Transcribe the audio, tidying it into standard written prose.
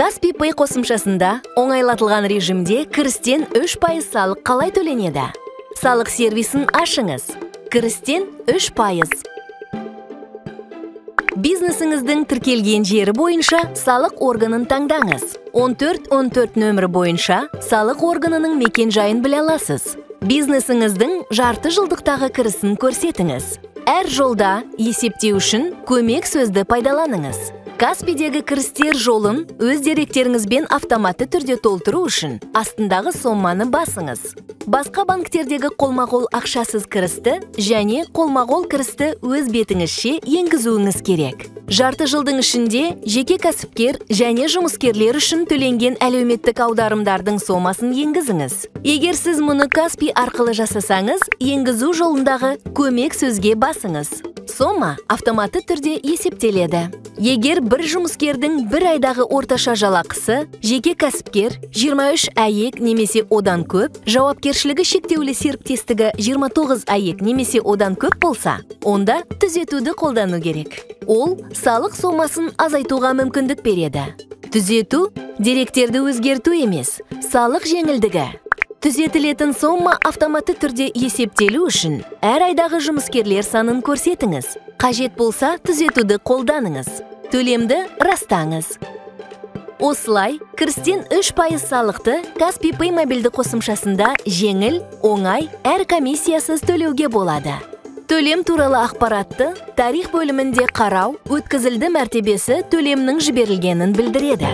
Каспий Pay қосымшасында оңайлатылған режимде кірістен 3% салық қалай төленеді? Салық сервисін ашыңыз. Кірістен 3%. Бизнесіңіздің тіркелген жері бойынша салық органын таңдаңыз. 1414 нөмірі бойынша салық органының мекен жайын біле аласыз. Бизнесіңіздің жарты жылдықтағы кірісін көрсетіңіз. Әр жолда есептеу үшін көмек сөзді пайдаланыңыз. Каспийдегі кірістер жолын өз деректеріңізбен автоматты түрде толтыру үшін астындағы сомманы басыңыз. Басқа банктердегі қолма-қол ақшасыз кірісті және қолма-қол кірісті өз бетіңізше енгізуіңіз керек. Жарты жылдың ішінде жеке кәсіпкер және жұмыскерлер үшін төленген әлеуметтік аударымдардың сомасын енгізіңіз. Егер сіз мұны Каспий арқылы жасасаңыз, енгізу жолындағы көмек сөзге басыңыз. Сома автоматты түрде есептеледі. Егер бір жұмыскердің бір айдағы орташа жалақысы жеке кәсіпкер 23 АЕК немесе одан көп, жауапкершілігі шектеулі серіктестігі 29 АЕК немесе одан көп болса, онда түзетуді қолдану керек. Ол салық сомасын азайтуға мүмкіндік береді. Түзету деректерді өзгерту емес, салық жеңілдігі. Түзетілетін сома автоматты түрде есептелу үшін әр айдағы жұмыскерлер санын көрсетіңіз. Қажет болса, түзетуді қолданыңыз. Төлемді растаңыз. Осылай, кірістен 3% салықты Каспий Pay мобильді қосымшасында жеңіл, оңай, әр комиссиясыз төлеуге болады. Төлем туралы ақпаратты тарих бөлімінде қарау, өткізілді мәртебесі төлемнің жіберілгенін білдіреді.